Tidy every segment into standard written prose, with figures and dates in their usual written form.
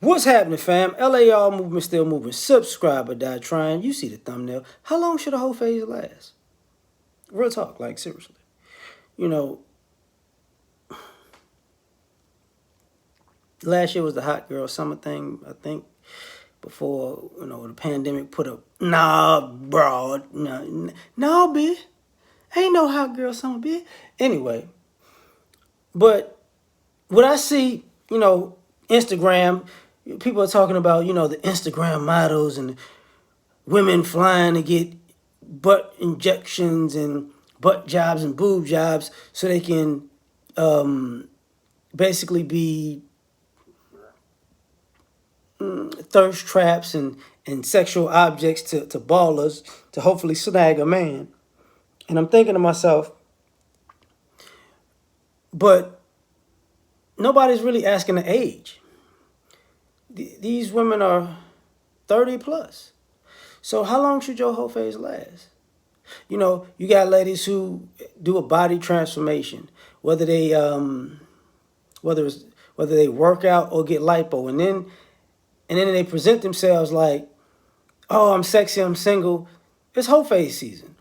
What's happening, fam? L.A.R. movement still moving. Subscribe or die trying. You see the thumbnail. How long should a whole phase last? Real talk, like seriously. You know, last year was the hot girl summer thing, I think, before, the pandemic put up. Nah, bro. No, bitch. Ain't no hot girl summer, bitch. Anyway, but what I see, Instagram, people are talking about, the Instagram models and women flying to get butt injections and butt jobs and boob jobs so they can basically be thirst traps and sexual objects to ballers to hopefully snag a man. And I'm thinking to myself, but nobody's really asking the age. These women are 30 plus. So how long should your whole phase last? You got ladies who do a body transformation, whether they whether it's whether they work out or get lipo, and then they present themselves like, oh, I'm sexy, I'm single. It's whole phase season.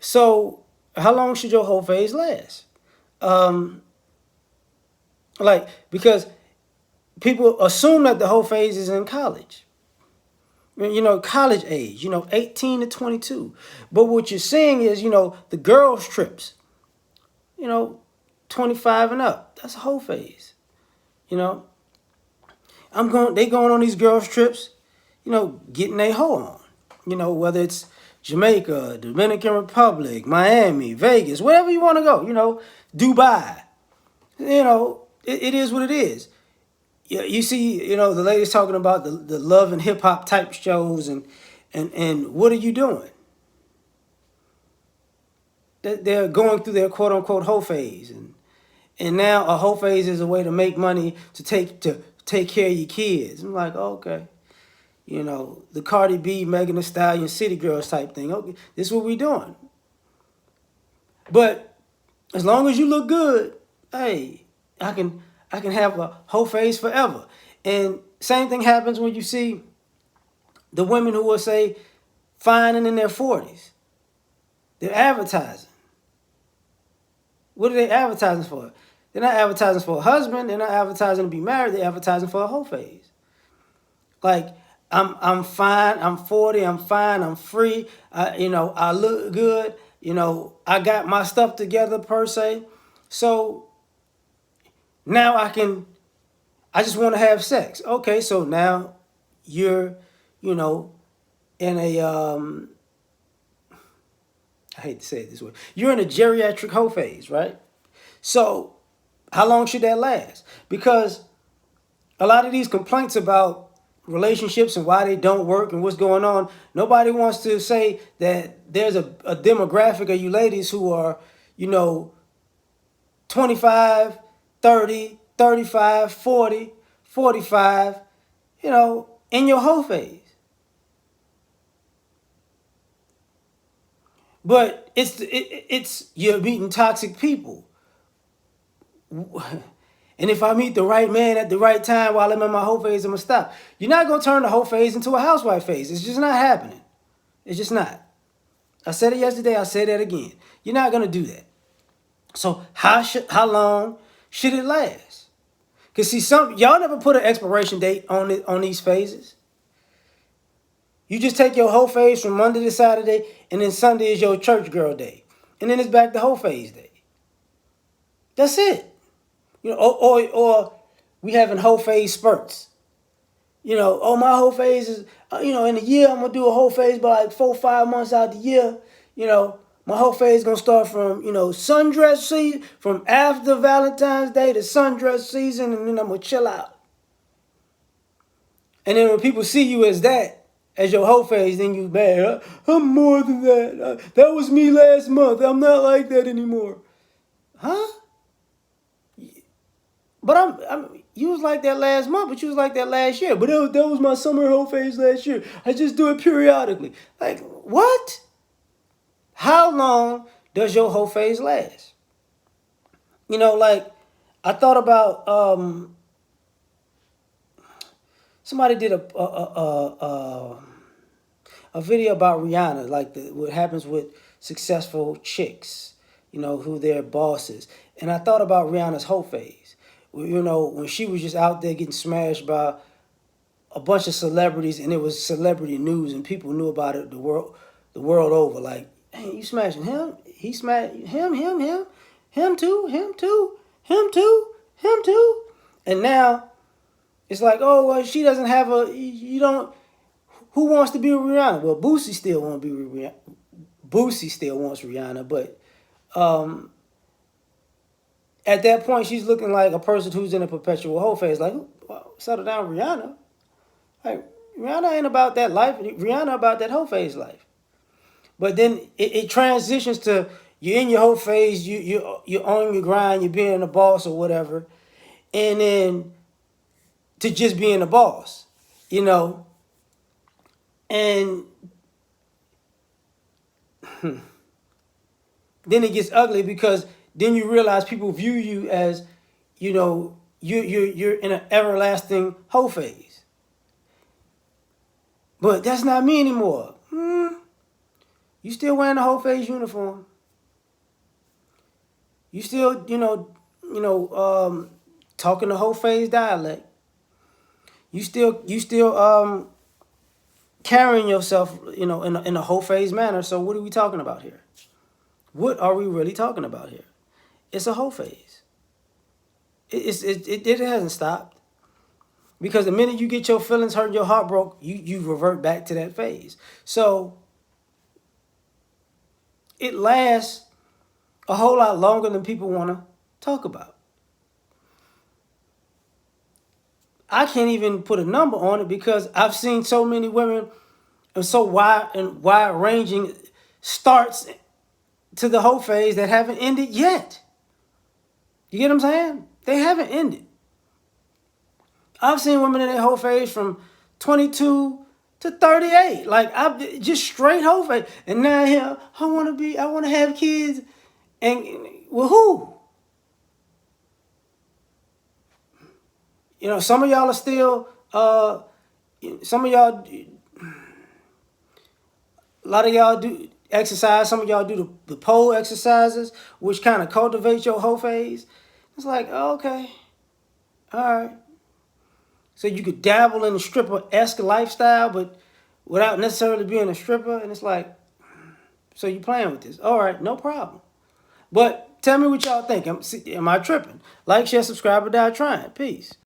So how long should your whole phase last? Um, because people assume that the whole phase is in college. College age, 18 to 22. But what you're seeing is, the girls' trips, you know, 25 and up. That's a whole phase. You know, they going on these girls' trips, getting a hoe on. Whether it's Jamaica, Dominican Republic, Miami, Vegas, wherever you want to go, Dubai. It is what it is. You see, the ladies talking about the love and hip hop type shows and what are you doing? They're going through their quote unquote whole phase and now a whole phase is a way to make money to take care of your kids. I'm like, okay, the Cardi B, Megan Thee Stallion, City Girls type thing. Okay, this is what we doing. But as long as you look good, hey, I can have a whole phase forever. And same thing happens when you see the women who will say fine and in their 40s. They're advertising. What are they advertising for? They're not advertising for a husband. They're not advertising to be married. They're advertising for a whole phase. Like I'm fine. I'm 40. I'm fine. I'm free. I look good. I got my stuff together per se. So now I just want to have sex. Okay, so now you're, you know, in a I hate to say it this way. You're in a geriatric hoe phase, right? So how long should that last? Because a lot of these complaints about relationships and why they don't work and what's going on, nobody wants to say that there's a demographic of you ladies who are, you know, 25, 30, 35, 40, 45, in your whole phase. But it's you're meeting toxic people. And if I meet the right man at the right time while I'm in my whole phase, I'm gonna stop. You're not gonna turn the whole phase into a housewife phase. It's just not happening. It's just not. I said it yesterday, I'll say that again. You're not gonna do that. So how long should it last? Cause see, some y'all never put an expiration date on these phases. You just take your whole phase from Monday to Saturday, and then Sunday is your church girl day, and then it's back to whole phase day. That's it. Or we having whole phase spurts. My whole phase is, in a year I'm gonna do a whole phase, by like 4 5 months out the year. My whole phase gonna start from sundress season, from after Valentine's Day to sundress season, and then I'm gonna chill out. And then when people see you as your whole phase, then you bad. I'm more than that. That was me last month. I'm not like that anymore. Huh? But you was like that last month, but you was like that last year. But that was my summer whole phase last year. I just do it periodically. Like, what? How long does your whole phase last? Like, I thought about somebody did a video about Rihanna, like what happens with successful chicks, who their bosses. And I thought about Rihanna's whole phase. When she was just out there getting smashed by a bunch of celebrities, and it was celebrity news, and people knew about it the world over. Like, hey, you smashing him? He smashed him too, him too, him too, him too. And now it's like, oh well, she doesn't have you don't. Who wants to be with Rihanna? Well, Boosie still wants to be with Rihanna. Boosie still wants Rihanna, but at that point, she's looking like a person who's in a perpetual whole phase. Like, well, settle down, Rihanna. Like, Rihanna ain't about that life. Rihanna about that whole phase life. But then it transitions to you're in your whole phase. You on your grind. You're being a boss or whatever, and then to just being a boss, and then it gets ugly because then you realize people view you as, you're in an everlasting whole phase. But that's not me anymore. You still wearing the whole phase uniform. You still, talking the whole phase dialect. You still carrying yourself, in a whole phase manner. So what are we talking about here? What are we really talking about here? It's a whole phase. It hasn't stopped. Because the minute you get your feelings hurt, your heart broke, you revert back to that phase. So it lasts a whole lot longer than people want to talk about. I can't even put a number on it because I've seen so many women and so wide ranging starts to the whole phase that haven't ended yet. You get what I'm saying? They haven't ended. I've seen women in their whole phase from 22 to 38. Like, I've just straight whole phase. And now here, I want to have kids. And, well, who? Some of y'all are still, some of y'all, a lot of y'all do exercise. Some of y'all do the pole exercises, which kind of cultivates your whole phase. It's like, okay, all right. So you could dabble in the stripper-esque lifestyle, but without necessarily being a stripper. And it's like, so you playing with this. All right, no problem. But tell me what y'all think. Am I tripping? Like, share, subscribe, or die trying. Peace.